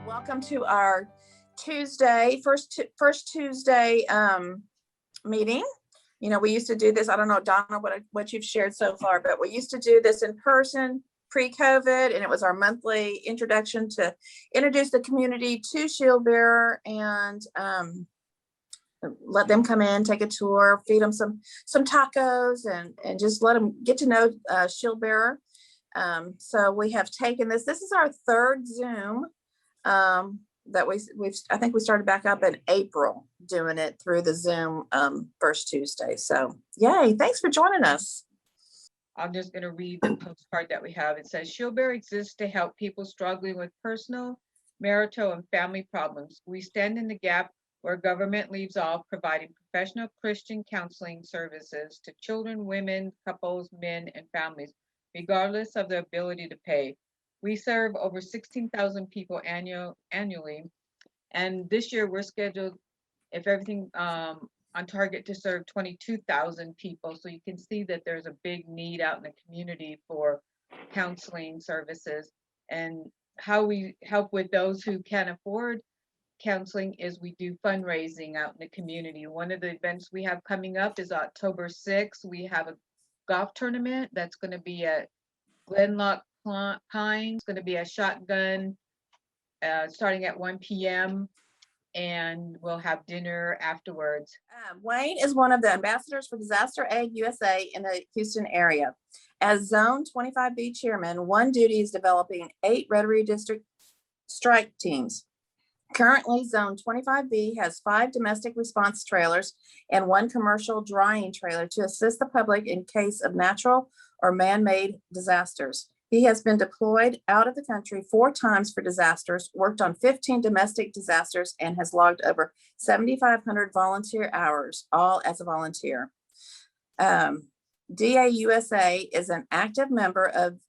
Welcome to our first Tuesday meeting. You know, we used to do this, I don't know, Donna, what you've shared so far, but we used to do this in person pre-COVID, and it was our monthly introduction to introduce the community to Shield Bearer and let them come in, take a tour, feed them some tacos, and just let them get to know Shield Bearer. So we have taken this is our third Zoom that I think we started back up in April doing it through the Zoom first Tuesday. So yay, thanks for joining us. I'm just going to read the postcard that we have. It says, Shield Bearer exists to help people struggling with personal, marital, and family problems. We stand in the gap where government leaves off, providing professional Christian counseling services to children, women, couples, men, and families, regardless of their ability to pay. We serve over 16,000 people annually. And this year we're scheduled, if everything on target, to serve 22,000 people. So you can see that there's a big need out in the community for counseling services. And how we help with those who can't afford counseling is we do fundraising out in the community. One of the events we have coming up is October 6th. We have a golf tournament that's going to be at Glenlock Pines. It's going to be a shotgun starting at 1 p.m. and we'll have dinner afterwards. Wayne is one of the ambassadors for Disaster Aid USA in the Houston area. As Zone 25B chairman, one duty is developing 8 Rotary District strike teams. Currently, Zone 25B has 5 domestic response trailers and 1 commercial drying trailer to assist the public in case of natural or man-made disasters. He has been deployed out of the country 4 times for disasters, worked on 15 domestic disasters, and has logged over 7,500 volunteer hours, all as a volunteer. DAUSA is an active member of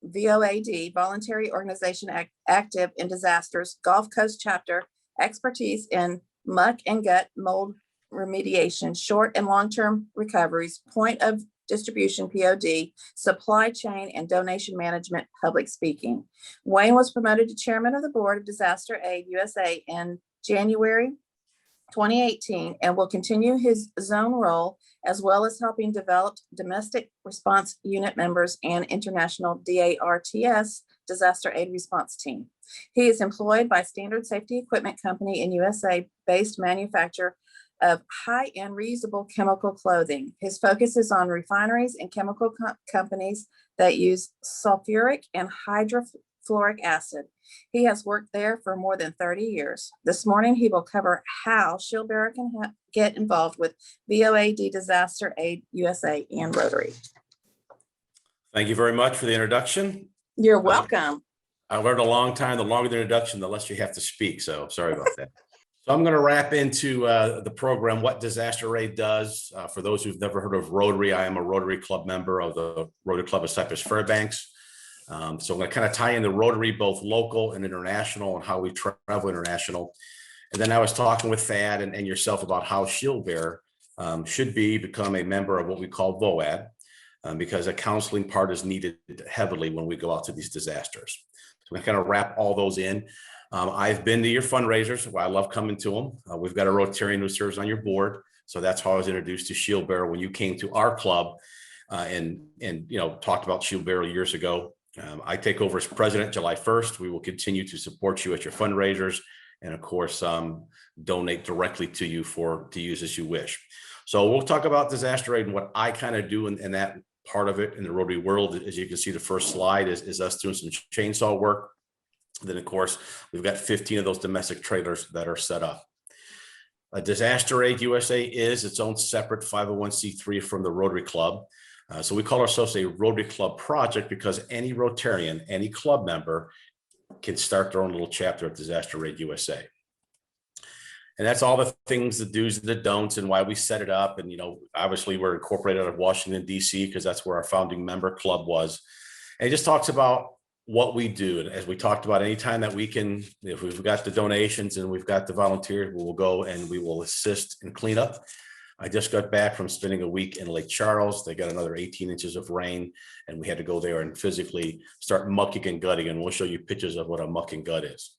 VOAD, Voluntary Organization Active in Disasters, Gulf Coast Chapter, expertise in muck and gut mold remediation, short and long-term recoveries, point of distribution, POD, supply chain, and donation management, public speaking. Wayne was promoted to chairman of the board of Disaster Aid USA in January 2018 and will continue his zone role as well as helping develop domestic response unit members and international DARTS disaster aid response team. He is employed by Standard Safety Equipment Company in USA based manufacturer of high-end reusable chemical clothing. His focus is on refineries and chemical companies that use sulfuric and hydrofluoric acid. He has worked there for more than 30 years. This morning, he will cover how Shield Bearer can get involved with VOAD, Disaster Aid USA, and Rotary. Thank you very much for the introduction. You're welcome. I learned a long time, the longer the introduction, the less you have to speak. So sorry about that. So I'm going to wrap into the program, what Disaster Aid does. For those who've never heard of Rotary, I am a Rotary Club member of the Rotary Club of Cypress Fairbanks. So I'm going to kind of tie in the Rotary, both local and international, and how we travel international. And then I was talking with Thad and yourself about how Shield Bearer should become a member of what we call VOAD, because a counseling part is needed heavily when we go out to these disasters. So we kind of wrap all those in. I've been to your fundraisers. Well, I love coming to them. We've got a Rotarian who serves on your board. So that's how I was introduced to Shield Bearer when you came to our club and talked about Shield Bearer years ago. I take over as president July 1st. We will continue to support you at your fundraisers and of course, donate directly to you to use as you wish. So we'll talk about disaster aid and what I kind of do in that part of it in the Rotary world. As you can see, the first slide is us doing some chainsaw work. Then, of course, we've got 15 of those domestic trailers that are set up. Disaster Aid USA is its own separate 501c3 from the Rotary Club. So we call ourselves a Rotary Club project because any Rotarian, any club member can start their own little chapter of Disaster Aid USA. And that's all the things, the do's and the don'ts, and why we set it up. And, obviously we're incorporated out of Washington, D.C., because that's where our founding member club was. And it just talks about what we do. And as we talked about, anytime that we can, if we've got the donations and we've got the volunteers, we will go and we will assist in cleanup. I just got back from spending a week in Lake Charles. They got another 18 inches of rain and we had to go there and physically start mucking and gutting. And we'll show you pictures of what a muck and gut is.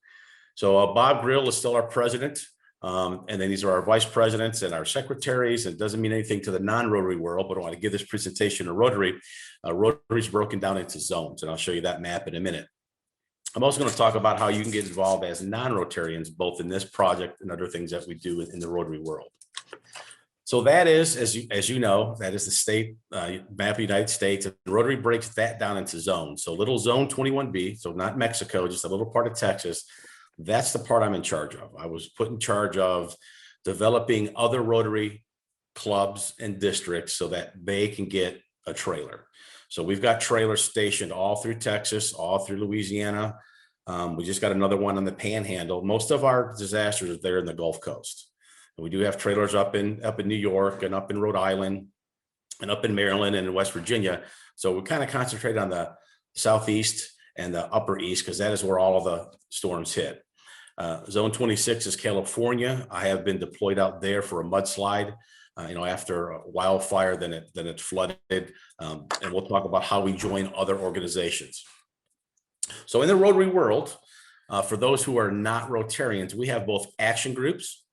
So Bob Grill is still our president. And then these are our vice presidents and our secretaries. It doesn't mean anything to the non-Rotary world, but I want to give this presentation to Rotary. Rotary is broken down into zones, and I'll show you that map in a minute. I'm also going to talk about how you can get involved as non-Rotarians, both in this project and other things that we do in the Rotary world. So that is, as you know, that is the state map of the United States. And Rotary breaks that down into zones. So little zone 21B, so not Mexico, just a little part of Texas. That's the part I'm in charge of. I was put in charge of developing other Rotary clubs and districts so that they can get a trailer. So we've got trailers stationed all through Texas, all through Louisiana. We just got another one on the Panhandle. Most of our disasters are there in the Gulf Coast. And we do have trailers up in New York and up in Rhode Island and up in Maryland and in West Virginia. So we kind of concentrate on the Southeast and the Upper East because that is where all of the storms hit. Zone 26 is California. I have been deployed out there for a mudslide. After a wildfire, then it flooded. And we'll talk about how we join other organizations. So in the Rotary world, for those who are not Rotarians, we have both action groups.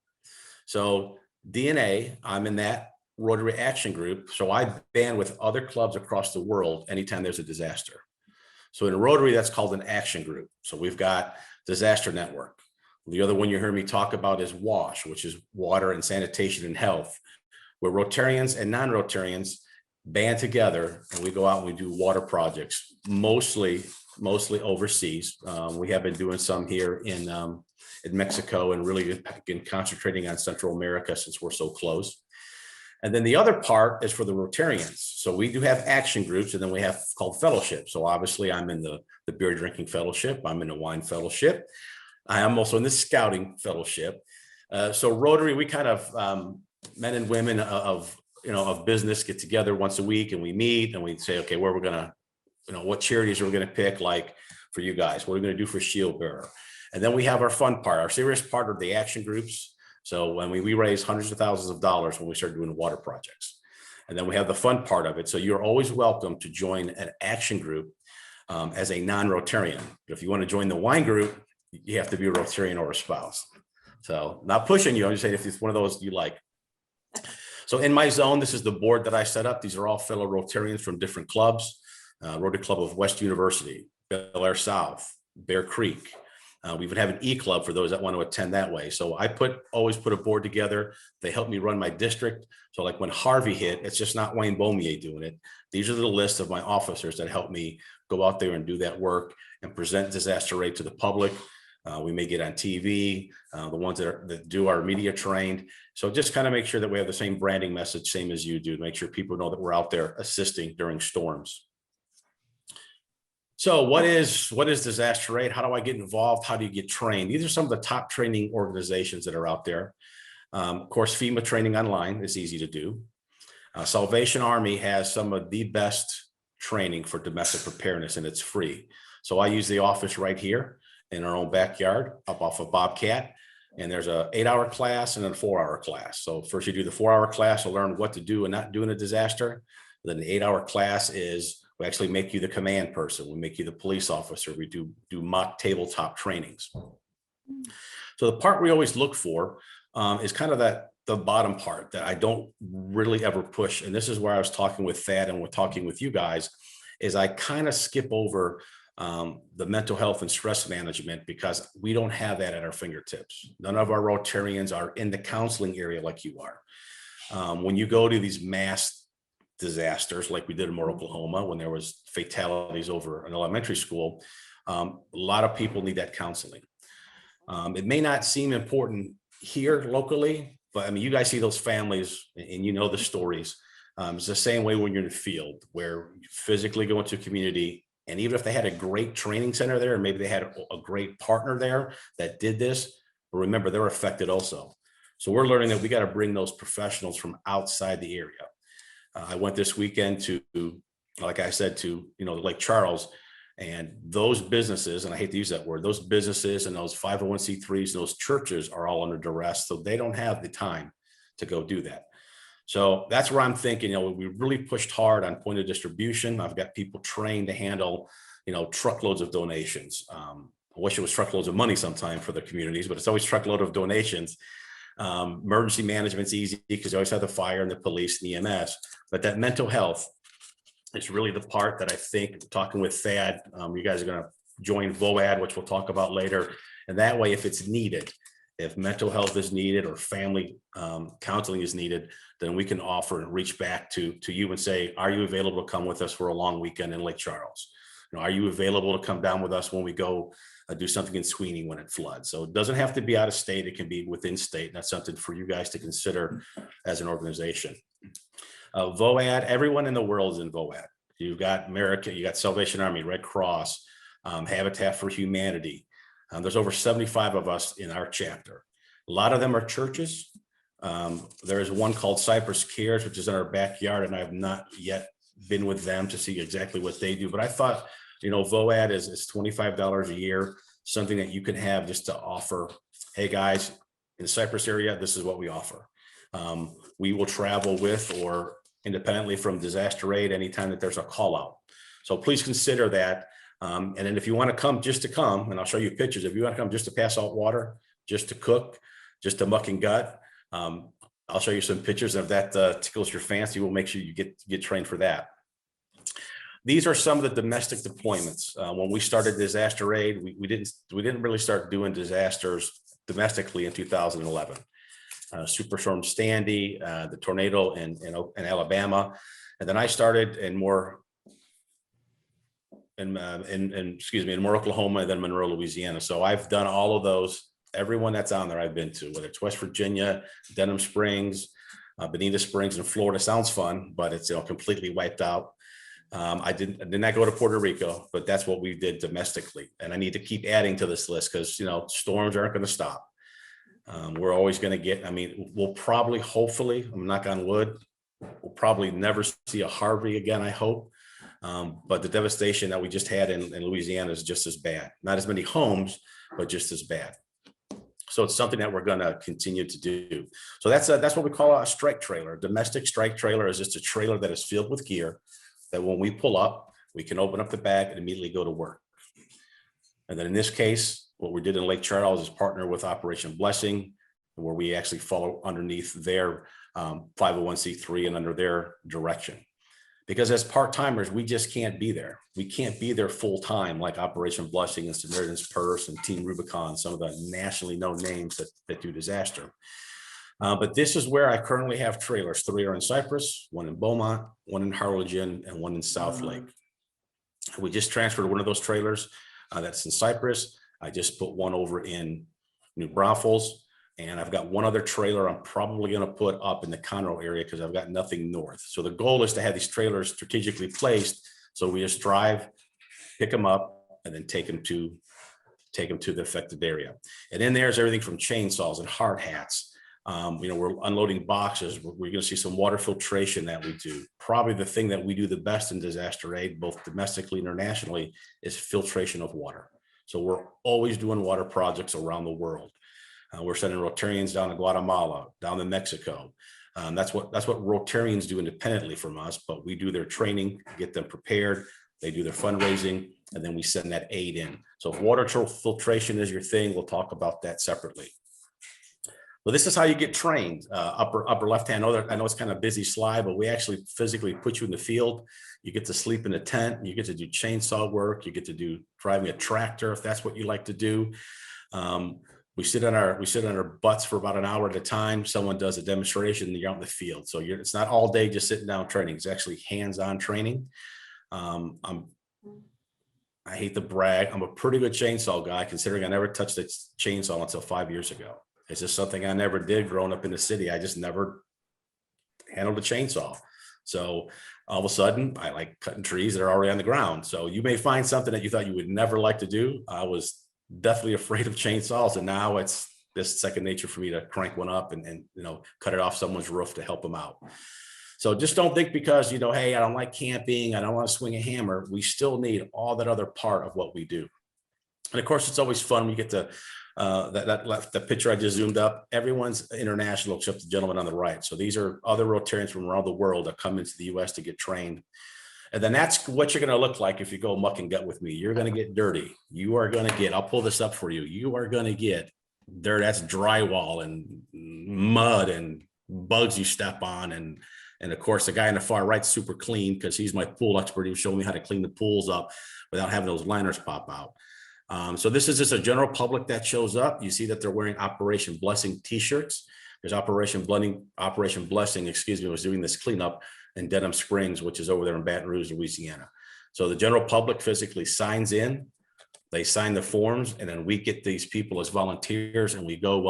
So DNA, I'm in that Rotary action group. So I band with other clubs across the world anytime there's a disaster. So in Rotary, that's called an action group. So we've got Disaster Network. The other one you heard me talk about is WASH, which is Water and Sanitation and Health, where Rotarians and non-Rotarians band together and we go out and we do water projects, mostly overseas. We have been doing some here in Mexico and really been concentrating on Central America since we're so close. And then the other part is for the Rotarians. So we do have action groups, and then we have called fellowship. So obviously I'm in the beer drinking fellowship. I'm in the wine fellowship. I am also in the scouting fellowship. So Rotary, we kind of men and women of business get together once a week and we meet and we say, okay, where we're gonna, what charities are we gonna pick, like for you guys, what are we gonna do for Shield Bearer? And then we have our fun part, our serious part of the action groups. So when we raise hundreds of thousands of dollars when we start doing water projects. And then we have the fun part of it. So you're always welcome to join an action group as a non-Rotarian. If you want to join the wine group, you have to be a Rotarian or a spouse. So not pushing you, I'm just saying if it's one of those you like. So in my zone, this is the board that I set up. These are all fellow Rotarians from different clubs. Rotary Club of West University, Bel Air South, Bear Creek. We even have an E-Club for those that want to attend that way. So I always put a board together. They help me run my district. So like when Harvey hit, it's just not Wayne Beaumier doing it. These are the list of my officers that help me go out there and do that work and present disaster rate to the public. We may get on TV, the ones that do our media trained. So just kind of make sure that we have the same branding message, same as you do, to make sure people know that we're out there assisting during storms. So what is disaster aid? How do I get involved? How do you get trained? These are some of the top training organizations that are out there. Of course, FEMA training online is easy to do. Salvation Army has some of the best training for domestic preparedness, and it's free. So I use the office right here in our own backyard up off of Bobcat. And there's a 8-hour class and then a 4-hour class. So first you do the 4-hour class to learn what to do and not do in a disaster. Then the 8-hour class is we actually make you the command person. We make you the police officer. We do mock tabletop trainings. So the part we always look for is kind of the bottom part that I don't really ever push. And this is where I was talking with Thad and we're talking with you guys, is I kind of skip over the mental health and stress management because we don't have that at our fingertips. None of our Rotarians are in the counseling area like you are. When you go to these mass disasters like we did in Oklahoma, when there was fatalities over an elementary school, a lot of people need that counseling. It may not seem important here locally, but I mean, you guys see those families and you know the stories. It's the same way when you're in the field where you physically go into a community. And even if they had a great training center there, and maybe they had a great partner there that did this, but remember, they're affected also. So we're learning that we got to bring those professionals from outside the area. I went this weekend to, like I said, to, Lake Charles, and those businesses, and I hate to use that word, those businesses and those 501c3s, those churches are all under duress. So they don't have the time to go do that. So that's where I'm thinking, we really pushed hard on point of distribution. I've got people trained to handle, truckloads of donations. I wish it was truckloads of money sometime for the communities, but it's always truckload of donations. Emergency management's easy because you always have the fire and the police and EMS, but that mental health is really the part that I think, talking with Thad, you guys are going to join VOAD, which we'll talk about later. And that way, if it's needed, if mental health is needed or family counseling is needed, then we can offer and reach back to you and say, are you available to come with us for a long weekend in Lake Charles? You know, are you available to come down with us when we go do something in Sweeney when it floods? So it doesn't have to be out of state. It can be within state. And that's something for you guys to consider as an organization. VOAD, everyone in the world is in VOAD. You've got America, you got Salvation Army, Red Cross, Habitat for Humanity. There's over 75 of us in our chapter. A lot of them are churches. There is one called Cypress Cares, which is in our backyard, and I have not yet been with them to see exactly what they do. But I thought, you know, VOAD is $25 a year, something that you can have just to offer. Hey guys, in the Cypress area, this is what we offer. We will travel with or independently from disaster aid anytime that there's a call out. So please consider that. And then if you want to come just to come, and I'll show you pictures, if you want to come just to pass out water, just to cook, just to muck and gut, I'll show you some pictures of that. Tickles your fancy. We'll make sure you get trained for that. These are some of the domestic deployments. When we started disaster aid, we didn't really start doing disasters domestically in 2011. Superstorm Sandy, the tornado in Alabama, and then I started in more in Oklahoma, and then Monroe, Louisiana. So I've done all of those. Everyone that's on there I've been to, whether it's West Virginia, Denham Springs, Bonita Springs in Florida. Sounds fun, but it's completely wiped out. I did not go to Puerto Rico, but that's what we did domestically. And I need to keep adding to this list because storms aren't going to stop. We're always going to get, we'll probably, hopefully, I'm knock on wood, we'll probably never see a Harvey again, I hope. But the devastation that we just had in Louisiana is just as bad. Not as many homes, but just as bad. So it's something that we're going to continue to do. So that's what we call a strike trailer. A domestic strike trailer is just a trailer that is filled with gear that when we pull up, we can open up the back and immediately go to work. And then in this case, what we did in Lake Charles is partner with Operation Blessing, where we actually follow underneath their 501c3 and under their direction. Because as part-timers, we just can't be there. We can't be there full-time like Operation Blessing and Samaritan's Purse and Team Rubicon, some of the nationally known names that do disaster. But this is where I currently have trailers. 3 are in Cypress, 1 in Beaumont, 1 in Harlingen, and 1 in South Lake. We just transferred one of those trailers that's in Cypress. I just put one over in New Braunfels. And I've got one other trailer I'm probably going to put up in the Conroe area because I've got nothing north. So the goal is to have these trailers strategically placed. So we just drive, pick them up, and then take them to the affected area. And in there's everything from chainsaws and hard hats. We're unloading boxes. We're going to see some water filtration that we do. Probably the thing that we do the best in disaster aid, both domestically and internationally, is filtration of water. So we're always doing water projects around the world. We're sending Rotarians down to Guatemala, down to Mexico. That's what Rotarians do independently from us, but we do their training, get them prepared. They do their fundraising, and then we send that aid in. So if water filtration is your thing, we'll talk about that separately. Well, this is how you get trained. Upper left hand. I know it's kind of a busy slide, but we actually physically put you in the field. You get to sleep in a tent. You get to do chainsaw work. You get to do driving a tractor if that's what you like to do. We sit on our butts for about an hour at a time. Someone does a demonstration and you're out in the field. So it's not all day just sitting down training. It's actually hands-on training. I hate to brag. I'm a pretty good chainsaw guy, considering I never touched a chainsaw until 5 years ago. It's just something I never did growing up in the city. I just never handled a chainsaw. So all of a sudden I like cutting trees that are already on the ground. So you may find something that you thought you would never like to do. I was definitely afraid of chainsaws, and now it's this second nature for me to crank one up and cut it off someone's roof to help them out. So just don't think because hey, I don't like camping, I don't want to swing a hammer. We still need all that other part of what we do. And of course, it's always fun when you get to that picture I just zoomed up. Everyone's international except the gentleman on the right. So these are other Rotarians from around the world that come into the U.S. to get trained. And then that's what you're going to look like if you go muck and gut with me. You're going to get dirty. You are going to get, I'll pull this up for you. You are going to get dirt. That's drywall and mud and bugs you step on. And of course, the guy on the far right, super clean because he's my pool expert. He was showing me how to clean the pools up without having those liners pop out. So this is just a general public that shows up. You see that they're wearing Operation Blessing t-shirts. There's Operation Blessing, excuse me, was doing this cleanup in Dedham Springs, which is over there in Baton Rouge, Louisiana. So the general public physically signs in, they sign the forms, and then we get these people as volunteers and we go,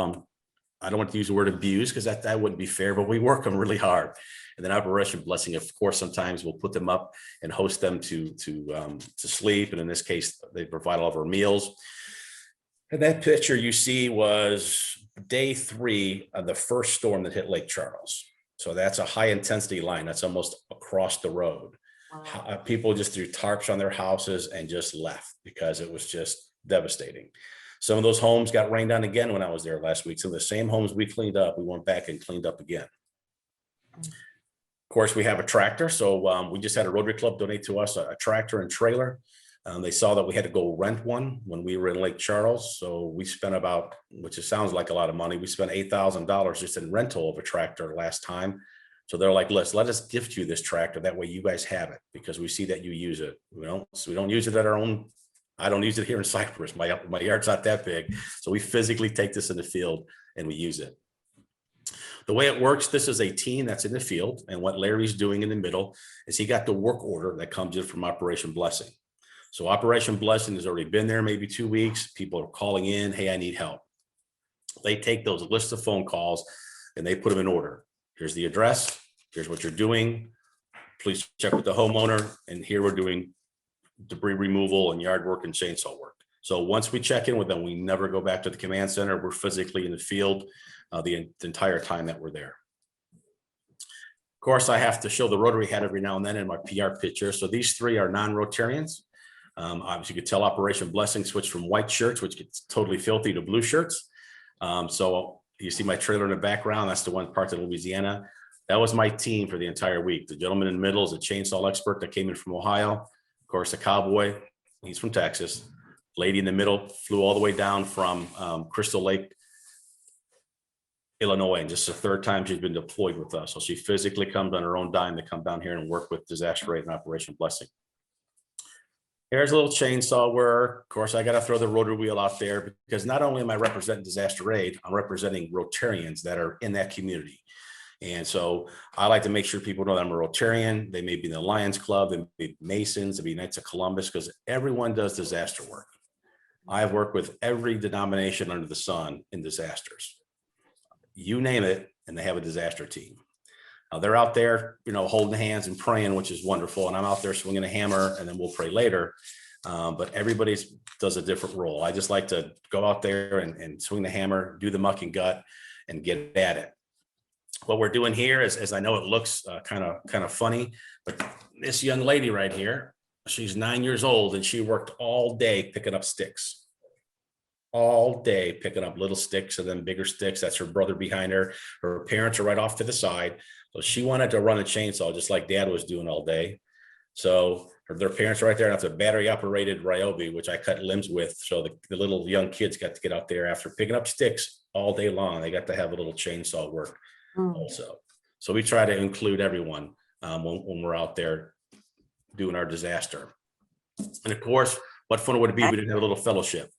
I don't want to use the word abuse because that wouldn't be fair, but we work them really hard. And then Operation Blessing, of course, sometimes we'll put them up and host them to sleep. And in this case, they provide all of our meals. And that picture you see was day 3 of the first storm that hit Lake Charles. So that's a high intensity line. That's almost across the road. Wow. People just threw tarps on their houses and just left because it was just devastating. Some of those homes got rained on again when I was there last week. So the same homes we cleaned up, we went back and cleaned up again. Of course, we have a tractor. So we just had a Rotary Club donate to us a tractor and trailer. They saw that we had to go rent one when we were in Lake Charles. So we spent about, which it sounds like a lot of money, we spent $8,000 just in rental of a tractor last time. So they're like, let us gift you this tractor. That way you guys have it because we see that you use it. We don't use it at our own. I don't use it here in Cypress. My yard's not that big. So we physically take this in the field and we use it. The way it works, this is a team that's in the field. And what Larry's doing in the middle is he got the work order that comes in from Operation Blessing. So Operation Blessing has already been there maybe 2 weeks. People are calling in, hey, I need help. They take those lists of phone calls and they put them in order. Here's the address. Here's what you're doing. Please check with the homeowner. And here we're doing debris removal and yard work and chainsaw work. So once we check in with them, we never go back to the command center. We're physically in the field the entire time that we're there. Of course, I have to show the Rotary hat every now and then in my PR picture. So these 3 are non-Rotarians. Obviously, you could tell Operation Blessing switched from white shirts, which gets totally filthy, to blue shirts. So you see my trailer in the background. That's the one part of Louisiana. That was my team for the entire week. The gentleman in the middle is a chainsaw expert that came in from Ohio. Of course, the cowboy, he's from Texas. Lady in the middle flew all the way down from Crystal Lake, Illinois, and just the 3rd time she's been deployed with us. So she physically comes on her own dime to come down here and work with Disaster Aid and Operation Blessing. Here's a little chainsaw work. Of course, I got to throw the rotary wheel out there because not only am I representing Disaster Aid, I'm representing Rotarians that are in that community. And so I like to make sure people know that I'm a Rotarian. They may be in the Lions Club, they may be Masons, they may be Knights of Columbus, because everyone does disaster work. I've worked with every denomination under the sun in disasters. You name it, and they have a disaster team. They're out there, holding hands and praying, which is wonderful. And I'm out there swinging a hammer, and then we'll pray later. But everybody does a different role. I just like to go out there and swing the hammer, do the muck and gut, and get at it. What we're doing here is, as I know it looks kind of funny, but this young lady right here, she's 9 years old, and she worked all day picking up sticks. All day picking up little sticks and then bigger sticks. That's her brother behind her. Her parents are right off to the side. So she wanted to run a chainsaw just like Dad was doing all day. So their parents are right there. And that's a battery operated Ryobi, which I cut limbs with. So the little young kids got to get out there after picking up sticks all day long. They got to have a little chainsaw work also. So we try to include everyone when we're out there doing our disaster. And of course, what fun would it be if we didn't have a little fellowship?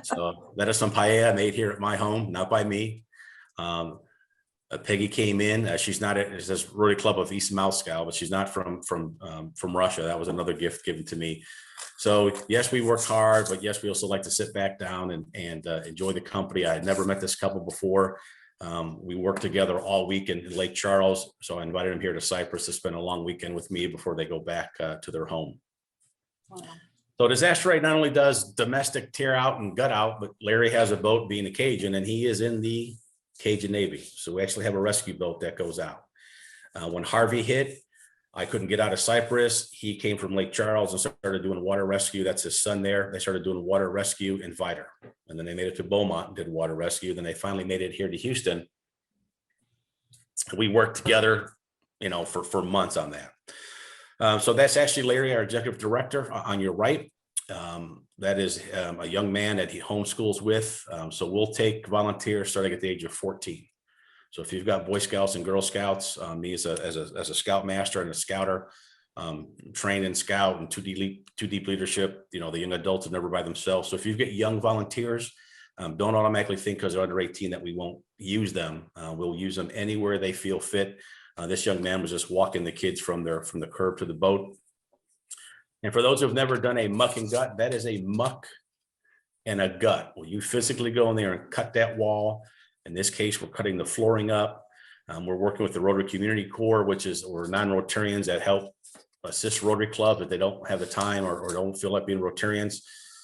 So that is some paella made here at my home, not by me. Peggy came in. She's not at this Rotary Club of East Moscow, but she's not from Russia. That was another gift given to me. So yes, we work hard, but yes, we also like to sit back down and enjoy the company. I had never met this couple before. We worked together all week in Lake Charles. So I invited them here to Cypress to spend a long weekend with me before they go back to their home. Wow. So Disaster Aid not only does domestic tear out and gut out, but Larry has a boat, being a Cajun, and he is in the Cajun Navy. So we actually have a rescue boat that goes out. When Harvey hit, I couldn't get out of Cypress. He came from Lake Charles and started doing water rescue. That's his son there. They started doing water rescue in Vidor. And then they made it to Beaumont and did water rescue. Then they finally made it here to Houston. We worked together, for months on that. So that's actually Larry, our executive director on your right. That is a young man that he homeschools with. So we'll take volunteers starting at the age of 14. So if you've got Boy Scouts and Girl Scouts, me as a Scout Master and a Scouter, trained in Scout and two deep leadership, the young adults are never by themselves. So if you get young volunteers, don't automatically think because they're under 18 that we won't use them. We'll use them anywhere they feel fit. This young man was just walking the kids from the curb to the boat. And for those who've never done a muck and gut, that is a muck and a gut. Well, you physically go in there and cut that wall. In this case, we're cutting the flooring up. We're working with the Rotary Community Corps, we're non-Rotarians that help assist Rotary Club if they don't have the time or don't feel like being Rotarians.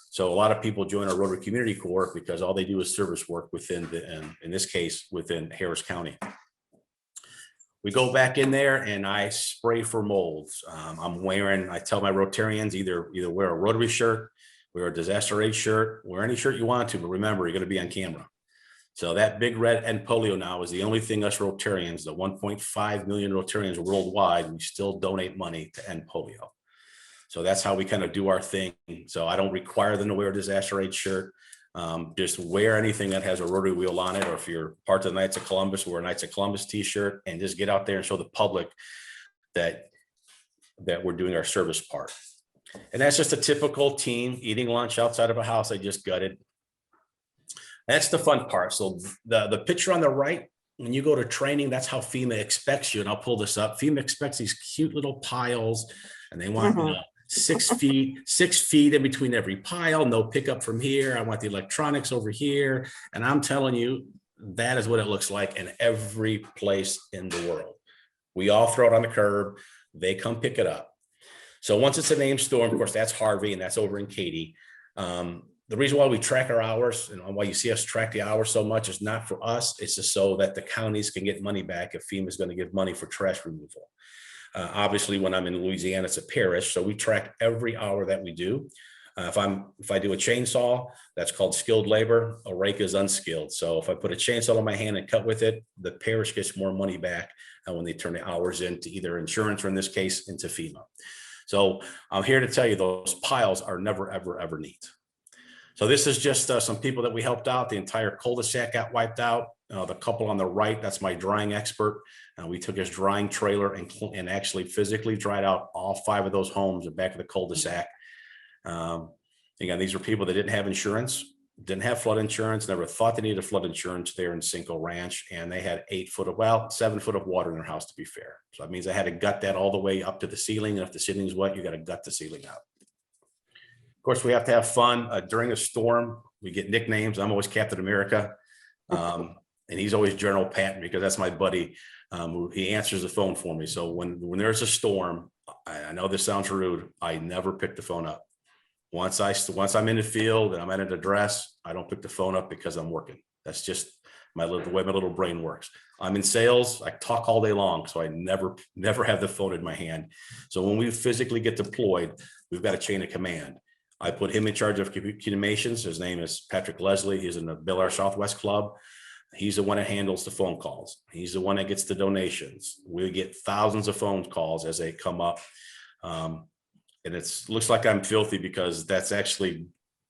So a lot of people join our Rotary Community Corps because all they do is service work within in this case, within Harris County. We go back in there and I spray for molds. I tell my Rotarians either wear a Rotary shirt, wear a disaster aid shirt, wear any shirt you want to, but remember, you're going to be on camera. So that big red end polio now is the only thing us Rotarians, the 1.5 million Rotarians worldwide, we still donate money to end polio. So that's how we kind of do our thing. So I don't require them to wear a disaster aid shirt. Just wear anything that has a Rotary wheel on it, or if you're part of the Knights of Columbus, wear a Knights of Columbus t-shirt and just get out there and show the public that we're doing our service part. And that's just a typical teen eating lunch outside of a house they just gutted. That's the fun part. So the picture on the right, when you go to training, that's how FEMA expects you. And I'll pull this up. FEMA expects these cute little piles, and they want 6 feet in between every pile, no pickup from here. I want the electronics over here. And I'm telling you, that is what it looks like in every place in the world. We all throw it on the curb. They come pick it up. So once it's a named storm, of course, that's Harvey, and that's over in Katy. The reason why we track our hours and why you see us track the hours so much is not for us. It's just so that the counties can get money back if FEMA is going to give money for trash removal. Obviously, when I'm in Louisiana, it's a parish, so we track every hour that we do. If I do a chainsaw, that's called skilled labor. A rake is unskilled. So if I put a chainsaw in my hand and cut with it, the parish gets more money back when they turn the hours into either insurance or, in this case, into FEMA. So I'm here to tell you those piles are never, ever, ever neat. So this is just some people that we helped out. The entire cul-de-sac got wiped out. The couple on the right, that's my drying expert. We took his drying trailer and actually physically dried out all 5 of those homes in the back of the cul-de-sac. Again, these are people that didn't have insurance, didn't have flood insurance, never thought they needed flood insurance there in Cinco Ranch. And they had 7 foot of water in their house, to be fair. So that means I had to gut that all the way up to the ceiling. And if the ceiling's wet, you got to gut the ceiling out. Of course, we have to have fun. During a storm, we get nicknames. I'm always Captain America. And he's always General Patton because that's my buddy. He answers the phone for me. So when there's a storm, I know this sounds rude, I never pick the phone up. Once I'm in the field and I'm at an address, I don't pick the phone up because I'm working. That's just the way my little brain works. I'm in sales, I talk all day long, so I never have the phone in my hand. So when we physically get deployed, we've got a chain of command. I put him in charge of communications. His name is Patrick Leslie. He's in the Bel Air Southwest Club. He's the one that handles the phone calls. He's the one that gets the donations. We get thousands of phone calls as they come up. And it looks like I'm filthy because that's actually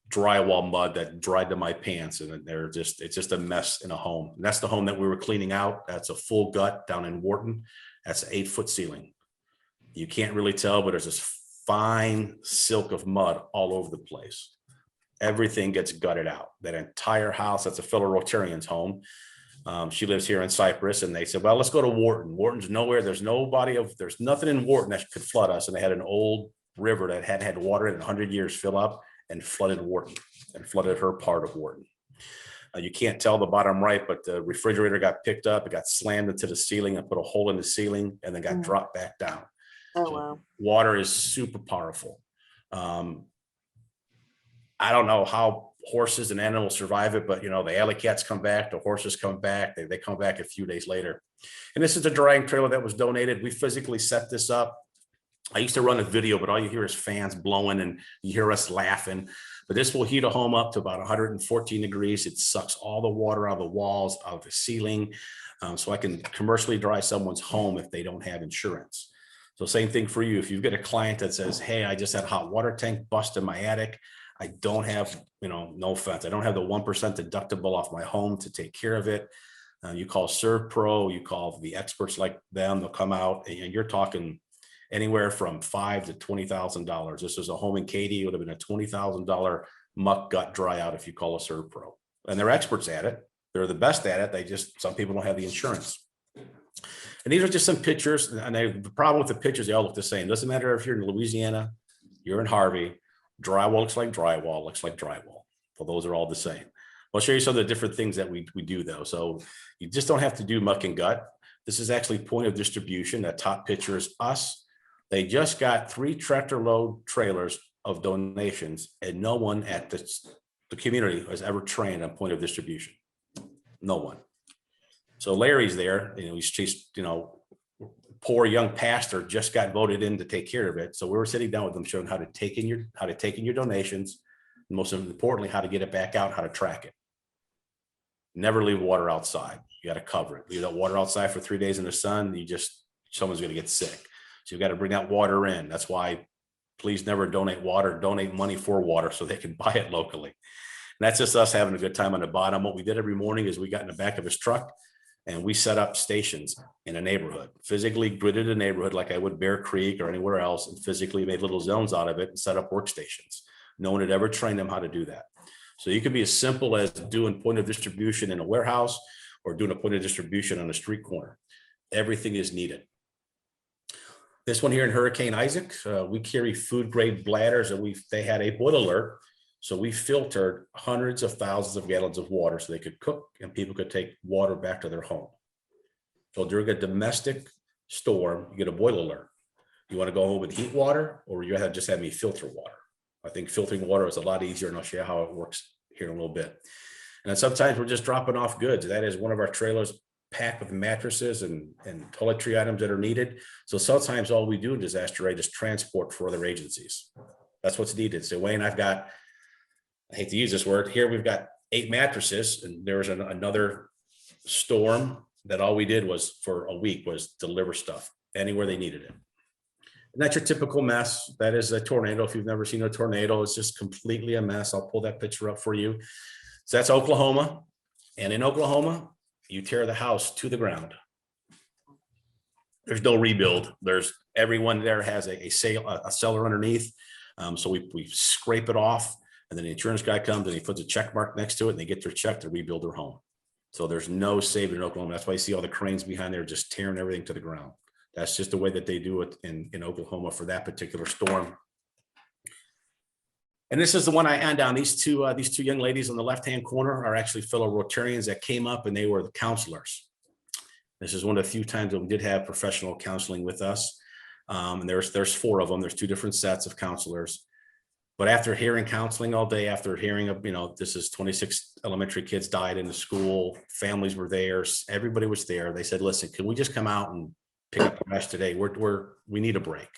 drywall mud that dried to my pants. And it's just a mess in a home. And that's the home that we were cleaning out. That's a full gut down in Wharton. That's an 8-foot ceiling. You can't really tell, but there's this fine silk of mud all over the place. Everything gets gutted out. That entire house, that's a fellow Rotarian's home. She lives here in Cyprus, and they said, well, let's go to Wharton. Wharton's nowhere. There's nothing in Wharton that could flood us. And they had an old river that had water in 100 years fill up and flooded Wharton and flooded her part of Wharton. You can't tell the bottom right, but the refrigerator got picked up. It got slammed into the ceiling and put a hole in the ceiling and then got dropped back down. Oh, So wow. water is super powerful. I don't know how horses and animals survive it, but the alley cats come back, the horses come back, they come back a few days later. And this is the drying trailer that was donated. We physically set this up. I used to run a video, but all you hear is fans blowing and you hear us laughing. But this will heat a home up to about 114 degrees. It sucks all the water out of the walls, out of the ceiling. So I can commercially dry someone's home if they don't have insurance. So same thing for you. If you've got a client that says, hey, I just had a hot water tank bust in my attic. I don't have, no offense, I don't have the 1% deductible off my home to take care of it. You call ServPro, you call the experts like them, they'll come out, and you're talking anywhere from $5,000 to $20,000. This is a home in Katy. It would have been a $20,000 muck gut dry out if you call a ServPro. And they're experts at it. They're the best at it. Some people don't have the insurance. And these are just some pictures. And the problem with the pictures, they all look the same. Doesn't matter if you're in Louisiana, you're in Harvey, drywall looks like drywall, looks like drywall. Well, those are all the same. I'll show you some of the different things that we do though. So you just don't have to do muck and gut. This is actually point of distribution. That top picture is us. They just got 3 tractor load trailers of donations, and no one at the community has ever trained on point of distribution. No one. So Larry's there, he's just, poor young pastor just got voted in to take care of it. So we were sitting down with them, showing how to take in your donations, and most importantly, how to get it back out, how to track it. Never leave water outside. You got to cover it. Leave that water outside for 3 days in the sun, someone's going to get sick. So you've got to bring that water in. That's why please never donate water, donate money for water so they can buy it locally. And that's just us having a good time on the bottom. What we did every morning is we got in the back of his truck and we set up stations in a neighborhood, physically gridded a neighborhood like I would Bear Creek or anywhere else, and physically made little zones out of it and set up workstations. No one had ever trained them how to do that. So you could be as simple as doing point of distribution in a warehouse or doing a point of distribution on a street corner. Everything is needed. This one here in Hurricane Isaac, we carry food grade bladders, and they had a boil alert. So we filtered hundreds of thousands of gallons of water so they could cook and people could take water back to their home. So during a domestic storm, you get a boil alert. You want to go home with heat water, or you just have me filter water? I think filtering water is a lot easier, and I'll show you how it works here in a little bit. And then sometimes we're just dropping off goods. That is one of our trailers packed with mattresses and toiletry items that are needed. So sometimes all we do in disaster aid is transport for other agencies. That's what's needed. So Wayne, I hate to use this word here, we've got 8 mattresses, and there was another storm that all we did was for a week was deliver stuff anywhere they needed it. And that's your typical mess. That is a tornado. If you've never seen a tornado, it's just completely a mess. I'll pull that picture up for you. So that's Oklahoma. And in Oklahoma, you tear the house to the ground. There's no rebuild. Everyone there has a cellar underneath. So we scrape it off, and then the insurance guy comes and he puts a check mark next to it, and they get their check to rebuild their home. So there's no saving in Oklahoma. That's why you see all the cranes behind there just tearing everything to the ground. That's just the way that they do it in Oklahoma for that particular storm. And this is the one I end on. These two young ladies on the left-hand corner are actually fellow Rotarians that came up, and they were the counselors. This is one of the few times that we did have professional counseling with us. And there's 4 of them. There's 2 different sets of counselors. But after hearing counseling all day, after hearing of, this is 26 elementary kids died in the school, families were there, everybody was there. They said, listen, can we just come out and pick up trash today? We need a break.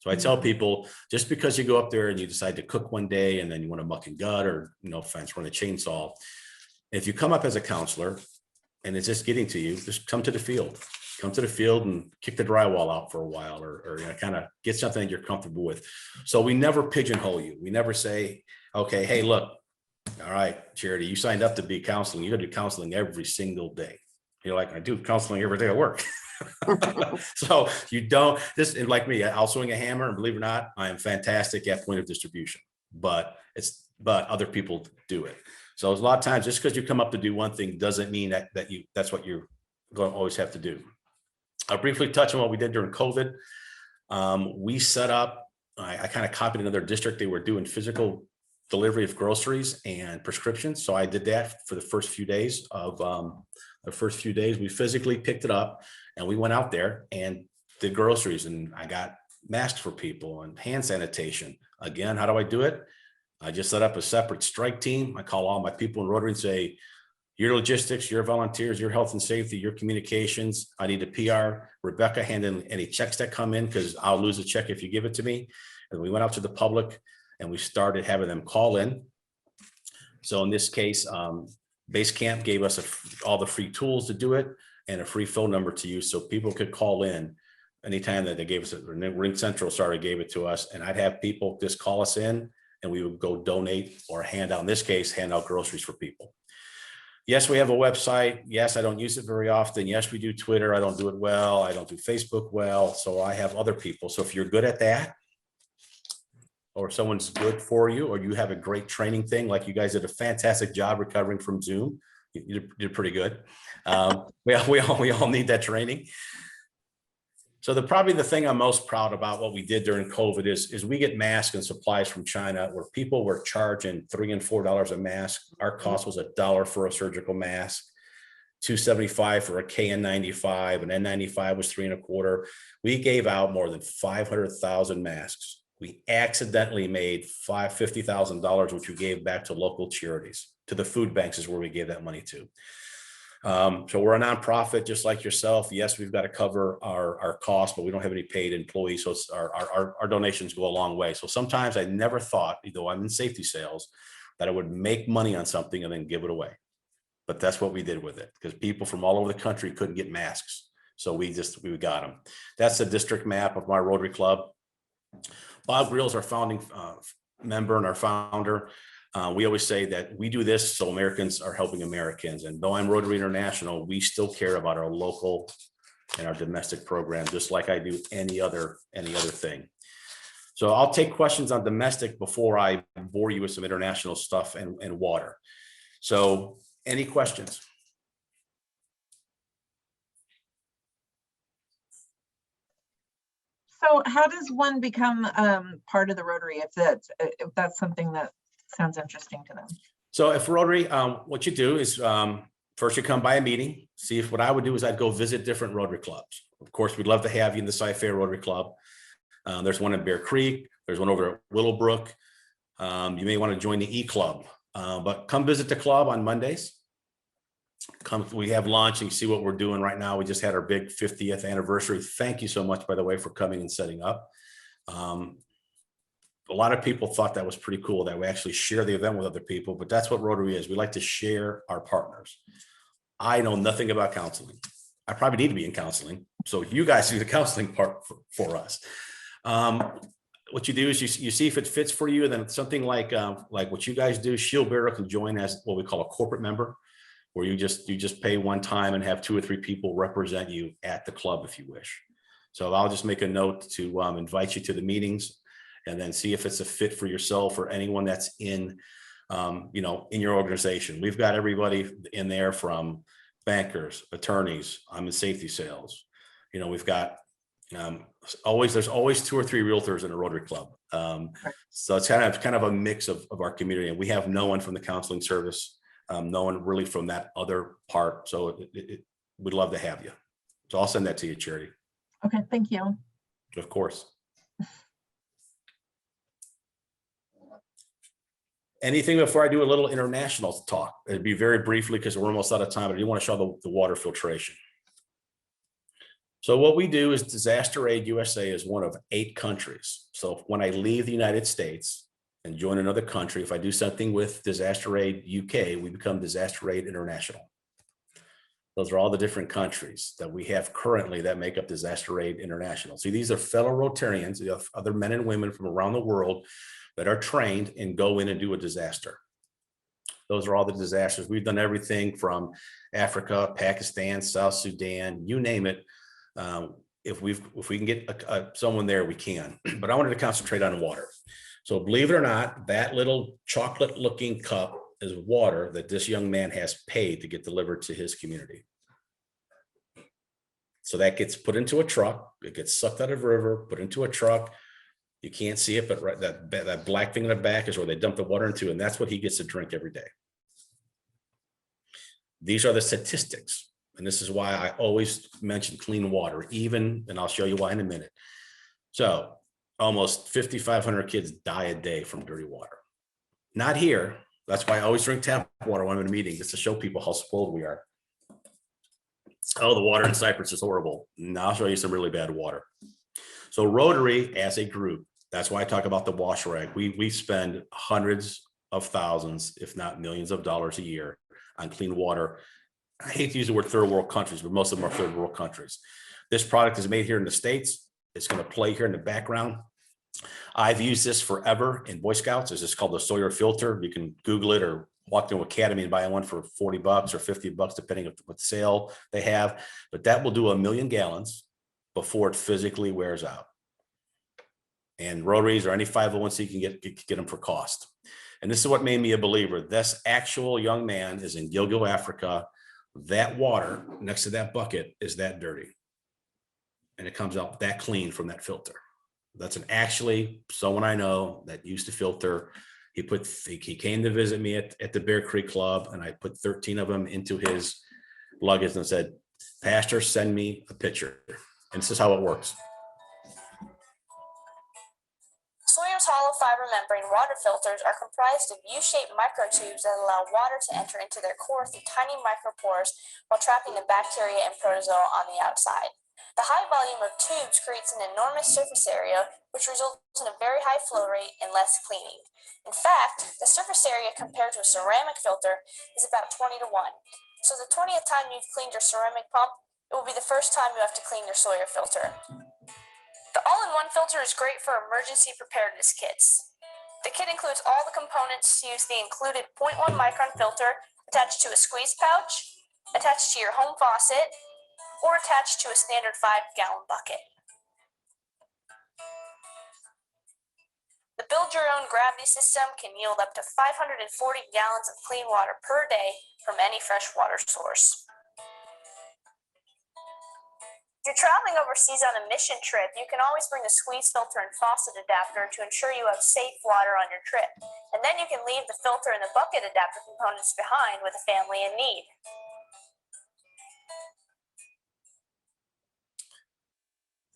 So I tell people, just because you go up there and you decide to cook one day and then you want to muck and gut or, fence, run a chainsaw, if you come up as a counselor and it's just getting to you, just come to the field. Come to the field and kick the drywall out for a while, or kind of get something that you're comfortable with. So we never pigeonhole you. We never say, okay, hey, look, all right, Charity, you signed up to be counseling. You got to do counseling every single day. You're like, I do counseling every day at work. So you don't, like me, I'll swing a hammer, and believe it or not, I am fantastic at point of distribution, but other people do it. So a lot of times, just because you come up to do one thing doesn't mean that's what you're going to always have to do. I'll briefly touch on what we did during COVID. We set up, I kind of copied another district. They were doing physical delivery of groceries and prescriptions. So I did that for the first few days we physically picked it up, and we went out there and did groceries, and I got masks for people and hand sanitation. Again, how do I do it? I just set up a separate strike team. I call all my people in Rotary and say, your logistics, your volunteers, your health and safety, your communications. I need a PR. Rebecca, hand in any checks that come in, because I'll lose a check if you give it to me. And we went out to the public and we started having them call in. So in this case, Base Camp gave us all the free tools to do it and a free phone number to use, so people could call in anytime that they gave us, Ring Central, sorry, gave it to us, and I'd have people just call us in and we would go donate or hand out, in this case, hand out groceries for people. Yes, we have a website. Yes, I don't use it very often. Yes, we do Twitter. I don't do it well. I don't do Facebook well. So I have other people. So if you're good at that, or someone's good for you, or you have a great training thing, like you guys did a fantastic job recovering from Zoom. You did pretty good. We all need that training. So probably the thing I'm most proud about what we did during COVID is we get masks and supplies from China where people were charging $3 and $4 a mask. Our cost was $1 for a surgical mask, $2.75 for a KN95, and N95 was $3.25. We gave out more than 500,000 masks. We accidentally made $50,000, which we gave back to local charities. To the food banks is where we gave that money to. So we're a nonprofit just like yourself. Yes, we've got to cover our costs, but we don't have any paid employees. So it's our donations go a long way. So sometimes I never thought, though I'm in safety sales, that I would make money on something and then give it away. But that's what we did with it, because people from all over the country couldn't get masks. So we got them. That's the district map of my Rotary Club. Bob Greel's our founding member and our founder. We always say that we do this so Americans are helping Americans. And though I'm Rotary International, we still care about our local and our domestic program, just like I do any other thing. So I'll take questions on domestic before I bore you with some international stuff and water. So any questions? So how does one become part of the Rotary if that's something that sounds interesting to them? So if Rotary, what you do is first you come by a meeting, see if what I would do is I'd go visit different Rotary clubs. Of course, we'd love to have you in the Cy-Fair Rotary Club. There's one in Bear Creek. There's one over at Willowbrook. You may want to join the E-Club, but come visit the club on Mondays. We have lunch and you see what we're doing right now. We just had our big 50th anniversary. Thank you so much, by the way, for coming and setting up. A lot of people thought that was pretty cool that we actually share the event with other people, but that's what Rotary is. We like to share our partners. I know nothing about counseling. I probably need to be in counseling. So you guys do the counseling part for us. What you do is you see if it fits for you, and then something like what you guys do, Shield Bearer can join as what we call a corporate member, where you just pay one time and have 2 or 3 people represent you at the club if you wish. So I'll just make a note to invite you to the meetings, and then see if it's a fit for yourself or anyone that's in your organization. We've got everybody in there from bankers, attorneys. I'm in safety sales. We've got there's always 2 or 3 realtors in a Rotary Club. So it's kind of a mix of our community, and we have no one from the counseling service, no one really from that other part. So we'd love to have you. So I'll send that to you, Charity. Okay, thank you. Of course. Anything before I do a little international talk? It'd be very briefly because we're almost out of time, but I do want to show the water filtration. So what we do is Disaster Aid USA is one of 8 countries. So when I leave the United States and join another country, if I do something with Disaster Aid UK, we become Disaster Aid International. Those are all the different countries that we have currently that make up Disaster Aid International. See, these are fellow Rotarians, other men and women from around the world that are trained and go in and do a disaster. Those are all the disasters. We've done everything from Africa, Pakistan, South Sudan, you name it. If we can get someone there, we can. But I wanted to concentrate on water. So believe it or not, that little chocolate looking cup is water that this young man has paid to get delivered to his community. So that gets put into a truck. It gets sucked out of a river, put into a truck. You can't see it, but right, that black thing in the back is where they dump the water into, and that's what he gets to drink every day. These are the statistics, and this is why I always mention clean water, and I'll show you why in a minute. So almost 5,500 kids die a day from dirty water. Not here. That's why I always drink tap water when I'm in a meeting, just to show people how spoiled we are. Oh, the water in Cyprus is horrible. Now I'll show you some really bad water. So Rotary as a group, that's why I talk about the wash rag. We spend hundreds of thousands, if not millions of dollars a year on clean water. I hate to use the word third world countries, but most of them are third world countries. This product is made here in the States. It's going to play here in the background. I've used this forever in Boy Scouts. It's just called the Sawyer filter. You can Google it or walk to Academy and buy one for $40 or $50, depending on what sale they have. But that will do 1 million gallons before it physically wears out. And Rotaries or any 501c can get them for cost. And this is what made me a believer. This actual young man is in Gilgil, Africa. That water next to that bucket is that dirty. And it comes out that clean from that filter. That's actually someone I know that used to filter. He came to visit me at the Bear Creek Club, and I put 13 of them into his luggage and said, Pastor, send me a picture. And this is how it works. Sawyer's hollow fiber membrane water filters are comprised of U-shaped microtubes that allow water to enter into their core through tiny micropores while trapping the bacteria and protozoa on the outside. The high volume of tubes creates an enormous surface area, which results in a very high flow rate and less cleaning. In fact, the surface area compared to a ceramic filter is about 20 to 1. So the 20th time you've cleaned your ceramic pump, it will be the first time you have to clean your Sawyer filter. The all-in-one filter is great for emergency preparedness kits. The kit includes all the components to use the included 0.1 micron filter attached to a squeeze pouch, attached to your home faucet, or attached to a standard 5-gallon bucket. The build-your-own gravity system can yield up to 540 gallons of clean water per day from any fresh water source. If you're traveling overseas on a mission trip, you can always bring a squeeze filter and faucet adapter to ensure you have safe water on your trip. And then you can leave the filter and the bucket adapter components behind with a family in need.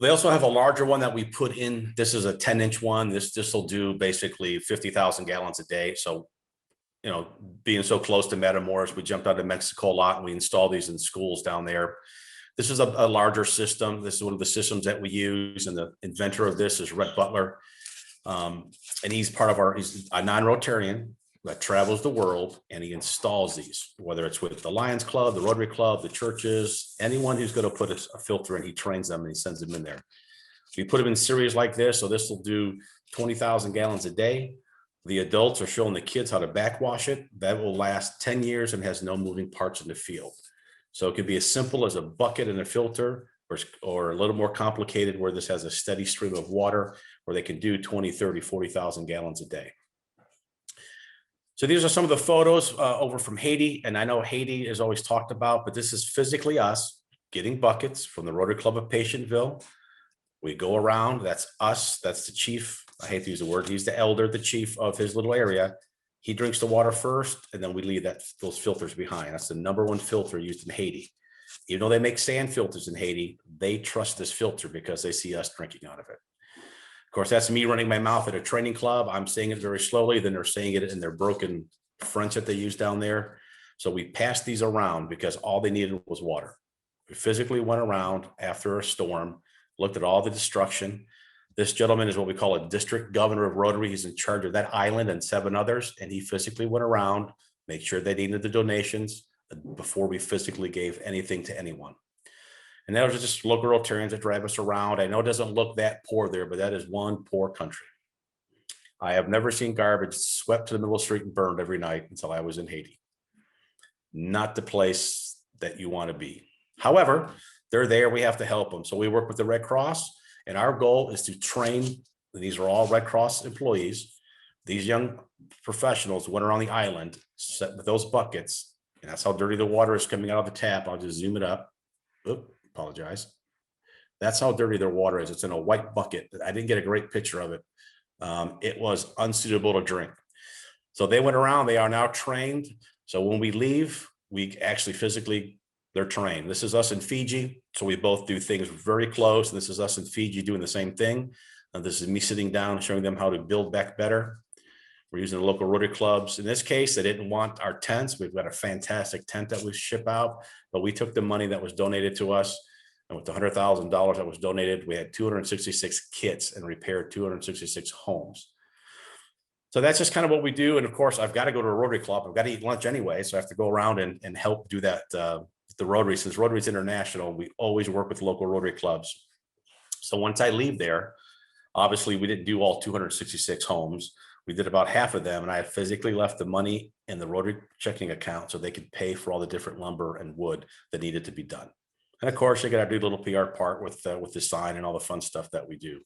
They also have a larger one that we put in. This is a 10-inch one. This will do basically 50,000 gallons a day. So, being so close to Matamoros, we jumped out of Mexico a lot and we installed these in schools down there. This is a larger system. This is one of the systems that we use, and the inventor of this is Rhett Butler. And he's a non-Rotarian that travels the world, and he installs these, whether it's with the Lions Club, the Rotary Club, the churches, anyone who's going to put a filter in, he trains them and he sends them in there. We put them in series like this, so this will do 20,000 gallons a day. The adults are showing the kids how to backwash it. That will last 10 years and has no moving parts in the field. So it could be as simple as a bucket and a filter, or a little more complicated where this has a steady stream of water where they can do 20, 30, 40,000 gallons a day. So these are some of the photos over from Haiti. And I know Haiti is always talked about, but this is physically us getting buckets from the Rotary Club of Patientville. We go around, that's us, that's the chief. I hate to use the word, he's the elder, the chief of his little area. He drinks the water first, and then we leave those filters behind. That's the #1 filter used in Haiti. Even though they make sand filters in Haiti, they trust this filter because they see us drinking out of it. Of course, that's me running my mouth at a training club. I'm saying it very slowly, then they're saying it in their broken French that they use down there. So we passed these around because all they needed was water. We physically went around after a storm, looked at all the destruction. This gentleman is what we call a district governor of Rotary. He's in charge of that island and 7 others. And he physically went around, made sure they needed the donations before we physically gave anything to anyone. And that was just local Rotarians that drive us around. I know it doesn't look that poor there, but that is one poor country. I have never seen garbage swept to the middle of the street and burned every night until I was in Haiti. Not the place that you want to be. However, they're there. We have to help them. So we work with the Red Cross. And our goal is to train, these are all Red Cross employees, these young professionals went around the island, set with those buckets, and that's how dirty the water is coming out of the tap. I'll just zoom it up. Oop, apologize. That's how dirty their water is. It's in a white bucket. I didn't get a great picture of it. It was unsuitable to drink. So they went around, they are now trained. So when we leave, we actually physically, they're trained. This is us in Fiji. So we both do things very close. And this is us in Fiji doing the same thing. And this is me sitting down, showing them how to build back better. We're using the local Rotary clubs. In this case, they didn't want our tents. We've got a fantastic tent that we ship out, but we took the money that was donated to us. And with the $100,000 that was donated, we had 266 kits and repaired 266 homes. So that's just kind of what we do. And of course, I've got to go to a Rotary club. I've got to eat lunch anyway. So I have to go around and help do that the Rotary, since Rotary's international, we always work with local Rotary clubs. So once I leave there, obviously we didn't do all 266 homes. We did about half of them, and I physically left the money in the Rotary checking account so they could pay for all the different lumber and wood that needed to be done. And of course, they got to do a little PR part with the sign and all the fun stuff that we do.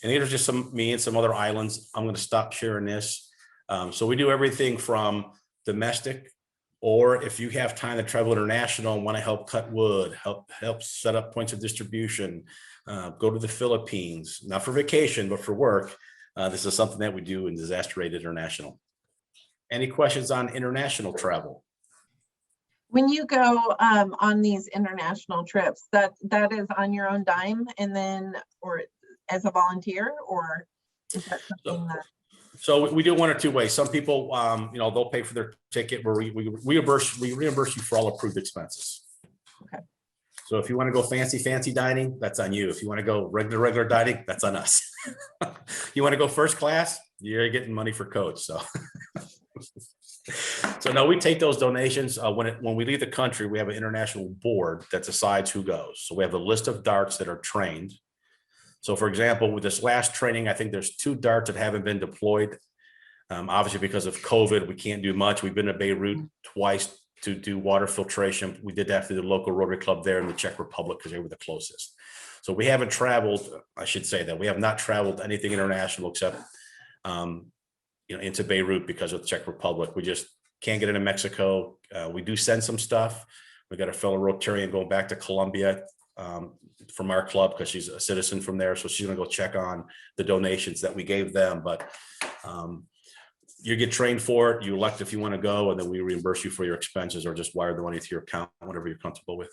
And these are just me and some other islands. I'm going to stop sharing this. So we do everything from domestic, or if you have time to travel international and want to help cut wood, help set up points of distribution, go to the Philippines, not for vacation, but for work. This is something that we do in Disaster Aid International. Any questions on international travel? When you go on these international trips, that is on your own dime, and then, or as a volunteer, or is that something that? So we do one or two ways. Some people, they'll pay for their ticket, where we reimburse you for all approved expenses. Okay. So if you want to go fancy dining, that's on you. If you want to go regular dining, that's on us. You want to go first class, you're getting money for coach. So. So no, we take those donations. When we leave the country, we have an international board that decides who goes. So we have a list of darts that are trained. So for example, with this last training, I think there's 2 darts that haven't been deployed. Obviously because of COVID, we can't do much. We've been to Beirut twice to do water filtration. We did that through the local Rotary Club there in the Czech Republic because they were the closest. So we haven't traveled, I should say that we have not traveled anything international except into Beirut because of the Czech Republic. We just can't get into Mexico. We do send some stuff. We got a fellow Rotarian going back to Colombia from our club because she's a citizen from there. So she's gonna go check on the donations that we gave them. But you get trained for it. You elect if you want to go, and then we reimburse you for your expenses or just wire the money to your account, whatever you're comfortable with.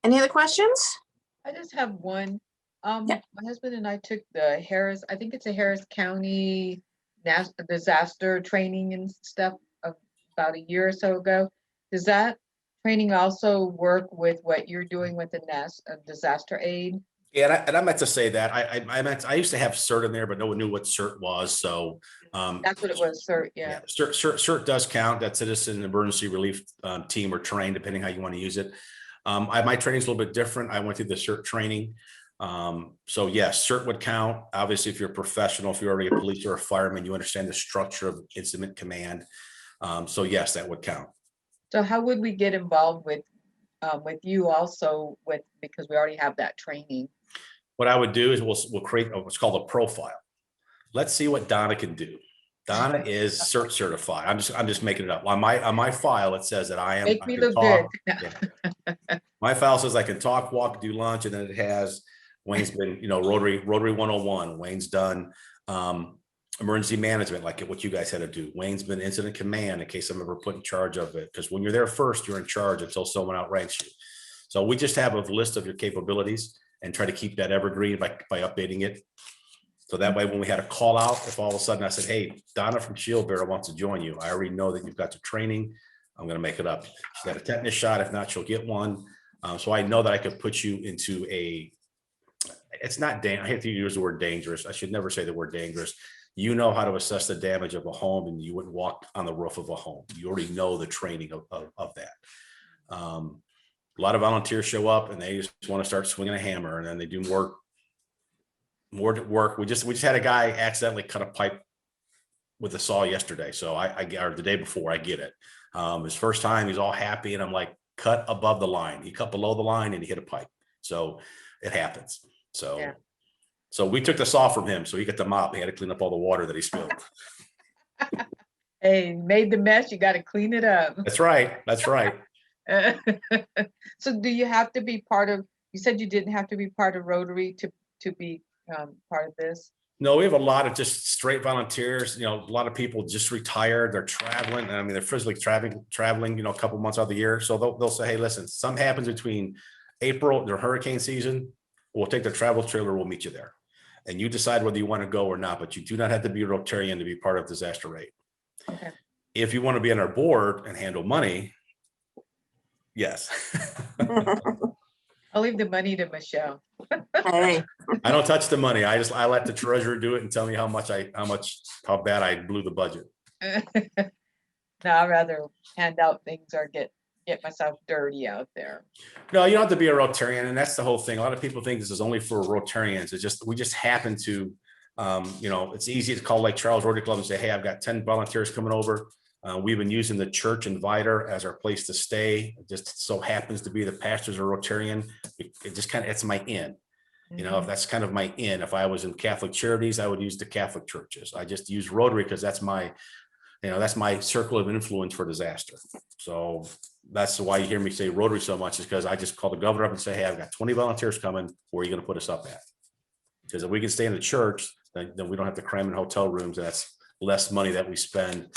Any other questions? I just have one. Yeah. My husband and I took the Harris, I think it's a Harris County disaster training and stuff about a year or so ago. Does that training also work with what you're doing with the disaster aid? Yeah, and I meant to say that I used to have CERT in there, but no one knew what CERT was. So That's what it was, sir. Yeah. CERT does count. That Citizen Emergency Relief Team or trained, depending how you want to use it. My training's a little bit different. I went through the CERT training. So yes, CERT would count. Obviously, if you're a professional, if you're already a police or a fireman, you understand the structure of incident command. So yes, that would count. So how would we get involved with you also because we already have that training? What I would do is we'll create what's called a profile. Let's see what Donna can do. Donna is CERT certified. I'm just making it up. On my file, it says that I am. Make I me can look talk. good. Yeah. My file says I can talk, walk, do lunch, and then it has Wayne's been, Rotary 101. Wayne's done emergency management, like what you guys had to do. Wayne's been incident command in case I'm ever put in charge of it. Because when you're there first, you're in charge until someone outranks you. So we just have a list of your capabilities and try to keep that evergreen by updating it. So that way, when we had a call out, if all of a sudden I said, hey, Donna from Shield Bearer wants to join you, I already know that you've got the training. I'm going to make it up. She's got a tetanus shot. If not, she'll get one. So I know that I could put you into it's not, I hate to use the word dangerous. I should never say the word dangerous. You know how to assess the damage of a home, and you wouldn't walk on the roof of a home. You already know the training of that. A lot of volunteers show up and they just want to start swinging a hammer, and then they do more work. We just had a guy accidentally cut a pipe with a saw yesterday. So or the day before, I get it. His first time, he's all happy, and I'm like, cut above the line. He cut below the line and he hit a pipe. So it happens. So, Yeah. So we took the saw from him. So he got the mop. He had to clean up all the water that he spilled. Hey, made the mess, you got to clean it up. That's right. That's right. So do you have to be part of, you said you didn't have to be part of Rotary to be part of this? No, we have a lot of just straight volunteers. A lot of people just retired. They're traveling. I mean, they're physically traveling, a couple months out of the year. So they'll say, hey, listen, something happens between April, their hurricane season. We'll take the travel trailer. We'll meet you there. And you decide whether you want to go or not, but you do not have to be a Rotarian to be part of disaster aid. Okay. If you want to be on our board and handle money, yes. I'll leave the money to Michelle. Hey, I don't touch the money. I let the treasurer do it and tell me how bad I blew the budget. No, I'd rather hand out things or get get myself dirty out there. No, you don't have to be a Rotarian, and that's the whole thing. A lot of people think this is only for Rotarians. It's just, we just happen to, it's easy to call Lake Charles Rotary Club and say, hey, I've got 10 volunteers coming over. We've been using the church Inviter as our place to stay. It just so happens to be the pastor's a Rotarian. It just kind of, it's my in. If that's kind of my in. If I was in Catholic charities, I would use the Catholic churches. I just use Rotary because that's my circle of influence for disaster. So that's why you hear me say Rotary so much, is because I just call the governor up and say, hey, I've got 20 volunteers coming. Where are you going to put us up at? Because if we can stay in the church, then we don't have to cram in hotel rooms. And that's less money that we spend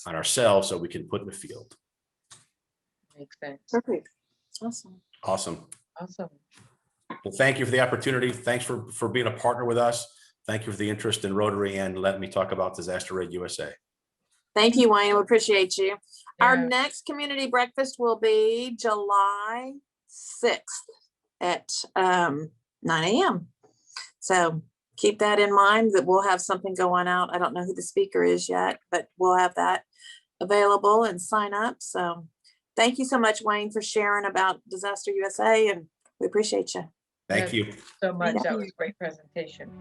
on ourselves, so we can put in the field. Makes sense. Perfect. Awesome. Awesome. Awesome. Well, thank you for the opportunity. Thanks for being a partner with us. Thank you for the interest in Rotary and letting me talk about Disaster Aid USA. Thank you, Wayne. We appreciate you. Our Yeah. next community breakfast will be July 6th at 9 a.m. So keep that in mind, that we'll have something going out. I don't know who the speaker is yet, but we'll have that available and sign up. So thank you so much, Wayne, for sharing about Disaster USA, and we appreciate you. Thank Yes. you. So much. That was a great presentation.